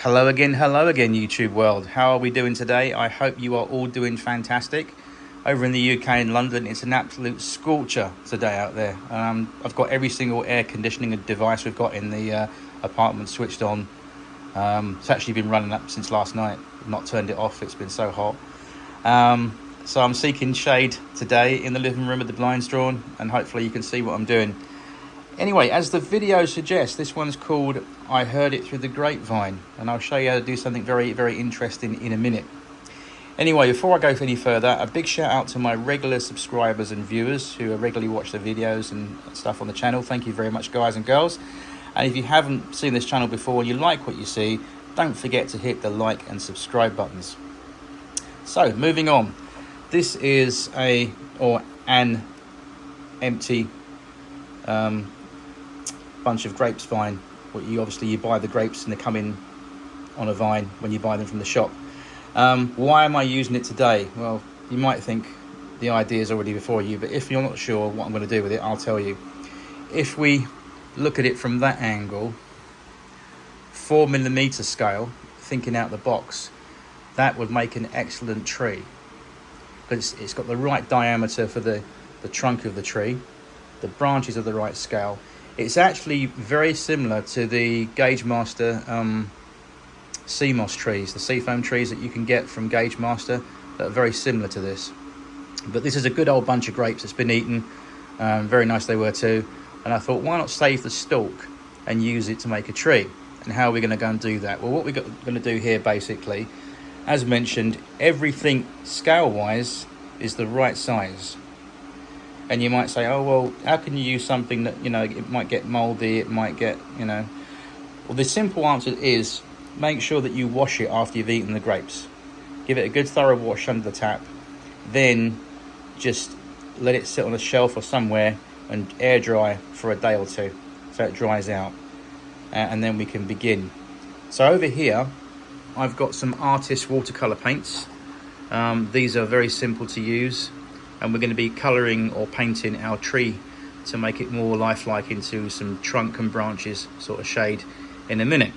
Hello again, YouTube world. How are we doing today? I hope you are all doing fantastic. Over in the UK in London, it's an absolute scorcher today out there. I've got every single air conditioning device we've got in the apartment switched on. It's actually been running up since last night. I've not turned it off, it's been so hot. So I'm seeking shade today in the living room with the blinds drawn, and hopefully you can see what I'm doing. Anyway, as the video suggests, this one's called I Heard It Through the Grapevine, and I'll show you how to do something very, very interesting in a minute. Anyway, before I go any further, a big shout out to my regular subscribers and viewers who regularly watch the videos and stuff on the channel. Thank you very much, guys and girls. And if you haven't seen this channel before and you like what you see, don't forget to hit the like and subscribe buttons. So, moving on. This is an empty bunch of grapes vine. You buy the grapes and they come in on a vine when you buy them from the shop. Why am I using it today? Well, you might think the idea is already before you, but if you're not sure what I'm going to do with it, I'll tell you. If we look at it from that angle, 4mm scale, thinking out the box, that would make an excellent tree. Because it's got the right diameter for the trunk of the tree, the branches are the right scale. It's actually very similar to the Gauge Master sea moss trees, the seafoam trees that you can get from Gauge Master, that are very similar to this. But this is a good old bunch of grapes that's been eaten. Very nice they were too. And I thought, why not save the stalk and use it to make a tree? And how are we going to go and do that? Well, what we're going to do here basically, as mentioned, everything scale-wise is the right size. And you might say, oh, well, how can you use something that, it might get moldy, it might get, Well, the simple answer is make sure that you wash it after you've eaten the grapes. Give it a good thorough wash under the tap. Then just let it sit on a shelf or somewhere and air dry for a day or two so it dries out. And then we can begin. So over here, I've got some artist watercolor paints. These are very simple to use. And we're going to be colouring or painting our tree to make it more lifelike into some trunk and branches sort of shade in a minute.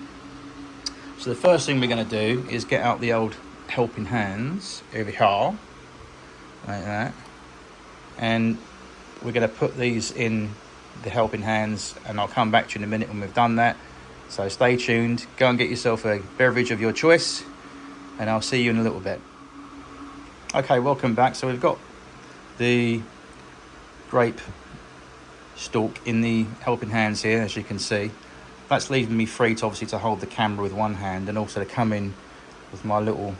So the first thing we're going to do is get out the old helping hands over here, like that. And we're going to put these in the helping hands, and I'll come back to you in a minute when we've done that. So stay tuned, go and get yourself a beverage of your choice, and I'll see you in a little bit. Okay, welcome back. So we've got the grape stalk in the helping hands here, as you can see. That's leaving me free to obviously to hold the camera with one hand, and also to come in with my little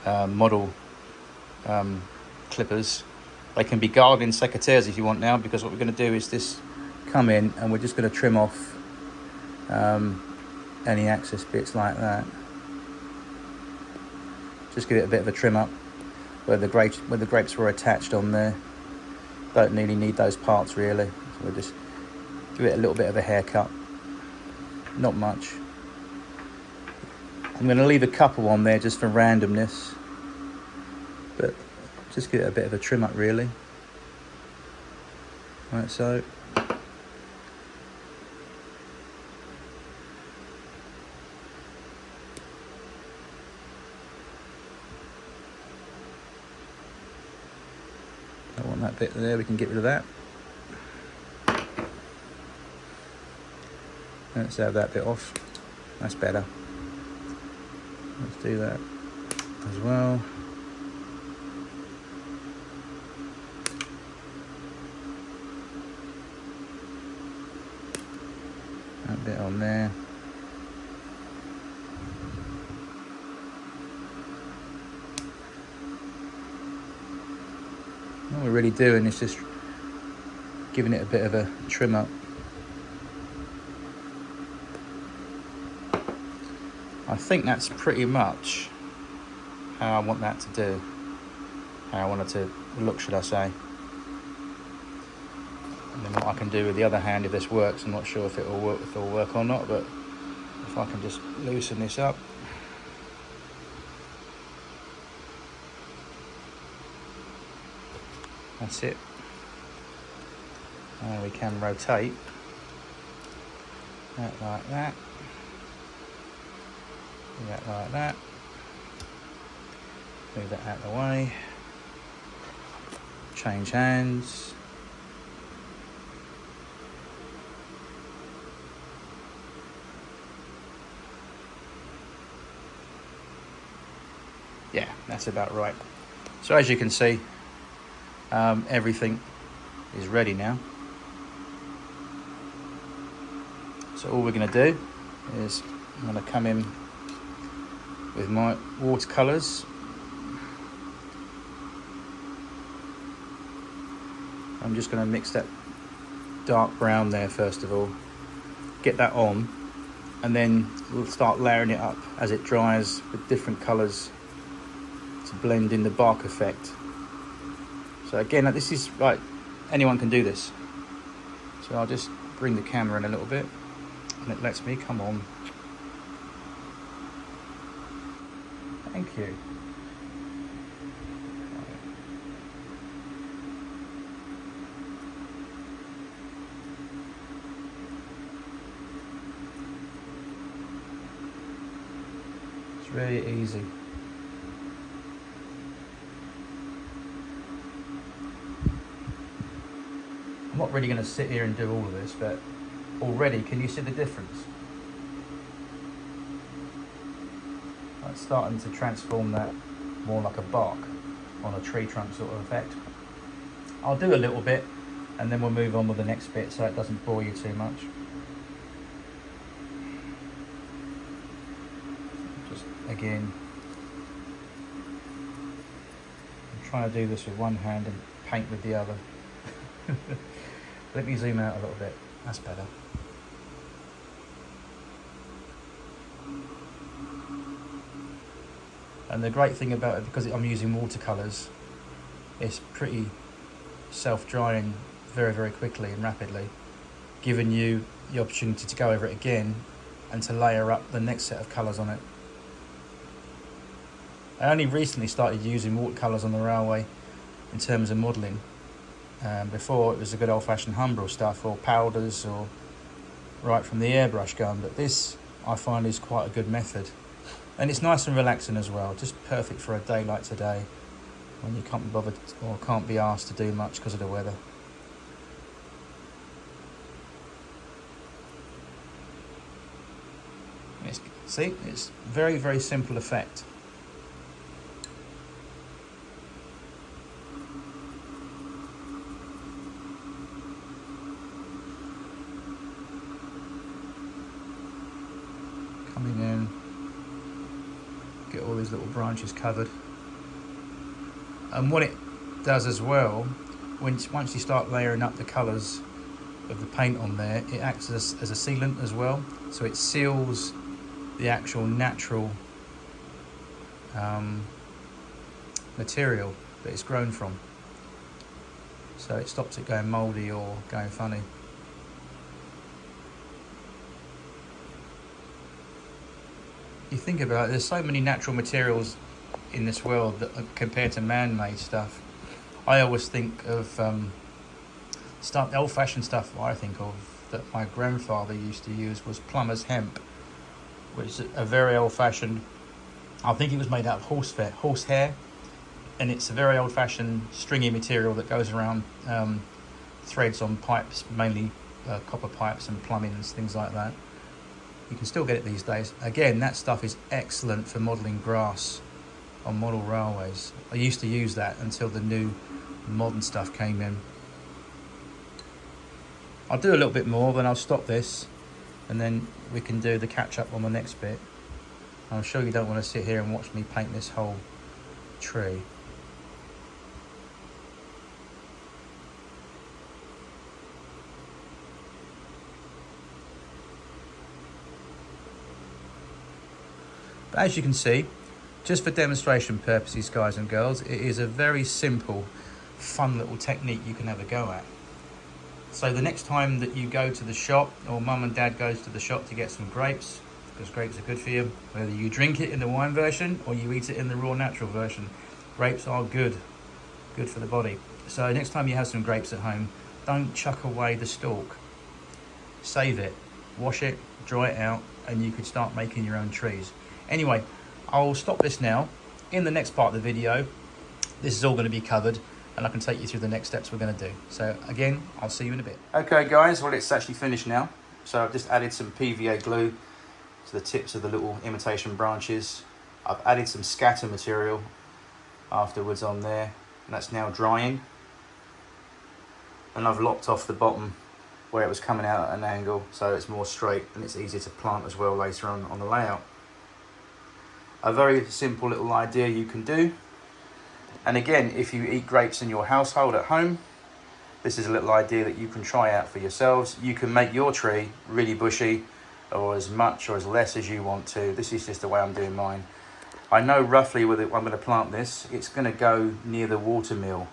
model clippers. They can be garden secateurs if you want now, because what we're going to do is this come in and we're just going to trim off any excess bits like that. Just give it a bit of a trim up where the grapes were attached on there. Don't really need those parts really, so we'll just give it a little bit of a haircut. Not much. I'm going to leave a couple on there just for randomness, but just give it a bit of a trim up really. Right, so I want that bit there, we can get rid of that. Let's have that bit off. That's better. Let's do that as well. That bit on there. What we're really doing is just giving it a bit of a trim up. I think that's pretty much how I want that to do. How I want it to look, should I say. And then what I can do with the other hand, if this works, I'm not sure if it'll work or not, but if I can just loosen this up. That's it. Now we can rotate that like that. Do that like that. Move that out of the way. Change hands. Yeah, that's about right. So as you can see, everything is ready now. So all we're going to do is I'm going to come in with my watercolours. I'm just going to mix that dark brown there first of all, get that on, and then we'll start layering it up as it dries with different colours to blend in the bark effect. So again, this is like, anyone can do this. So I'll just bring the camera in a little bit and it lets me come on. Thank you. It's really easy. I'm not really going to sit here and do all of this, but already, can you see the difference? It's starting to transform that more like a bark on a tree trunk sort of effect. I'll do a little bit and then we'll move on with the next bit so it doesn't bore you too much. Just again, I'm trying to do this with one hand and paint with the other. Let me zoom out a little bit, that's better. And the great thing about it, because I'm using watercolours, it's pretty self-drying very, very quickly and rapidly, giving you the opportunity to go over it again and to layer up the next set of colours on it. I only recently started using watercolours on the railway in terms of modelling. Before it was a good old-fashioned Humbrol stuff or powders or right from the airbrush gun, but this I find is quite a good method. And it's nice and relaxing as well, just perfect for a day like today when you can't be bothered or can't be asked to do much because of the weather. See, it's very, very simple effect. Coming in, get all these little branches covered. And what it does as well, once you start layering up the colours of the paint on there, it acts as a sealant as well. So it seals the actual natural material that it's grown from. So it stops it going mouldy or going funny. You think about it, there's so many natural materials in this world that compared to man-made stuff. I always think of the old-fashioned stuff I think of that my grandfather used to use was plumber's hemp, which is a very old-fashioned, I think it was made out of horse hair, and it's a very old-fashioned stringy material that goes around threads on pipes, mainly copper pipes and plumbing and things like that. You can still get it these days. Again, that stuff is excellent for modelling grass on model railways. I used to use that until the new modern stuff came in. I'll do a little bit more, then I'll stop this and then we can do the catch up on the next bit. I'm sure you don't want to sit here and watch me paint this whole tree. But as you can see, just for demonstration purposes, guys and girls, it is a very simple, fun little technique you can have a go at. So the next time that you go to the shop, or mum and dad goes to the shop to get some grapes, because grapes are good for you, whether you drink it in the wine version or you eat it in the raw natural version, grapes are good for the body. So next time you have some grapes at home, don't chuck away the stalk. Save it, wash it, dry it out, and you could start making your own trees. Anyway, I'll stop this now. In the next part of the video, this is all going to be covered, and I can take you through the next steps we're going to do. So again, I'll see you in a bit. Okay guys, well it's actually finished now. So I've just added some PVA glue to the tips of the little imitation branches. I've added some scatter material afterwards on there, and that's now drying. And I've lopped off the bottom where it was coming out at an angle, so it's more straight and it's easier to plant as well later on the layout. A very simple little idea you can do. And again, if you eat grapes in your household at home, this is a little idea that you can try out for yourselves. You can make your tree really bushy, or as much or as less as you want to. This is just the way I'm doing mine. I know roughly where I'm going to plant this. It's going to go near the water mill,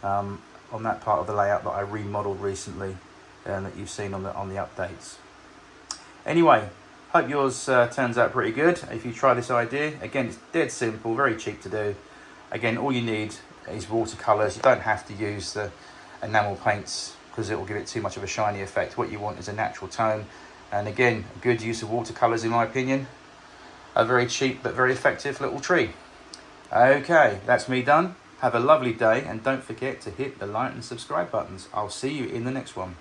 on that part of the layout that I remodeled recently, and that you've seen on the updates. Anyway, hope yours turns out pretty good. If you try this idea, again, it's dead simple, very cheap to do. Again, all you need is watercolours. You don't have to use the enamel paints because it will give it too much of a shiny effect. What you want is a natural tone. And again, good use of watercolours in my opinion. A very cheap but very effective little tree. Okay, that's me done. Have a lovely day, and don't forget to hit the like and subscribe buttons. I'll see you in the next one.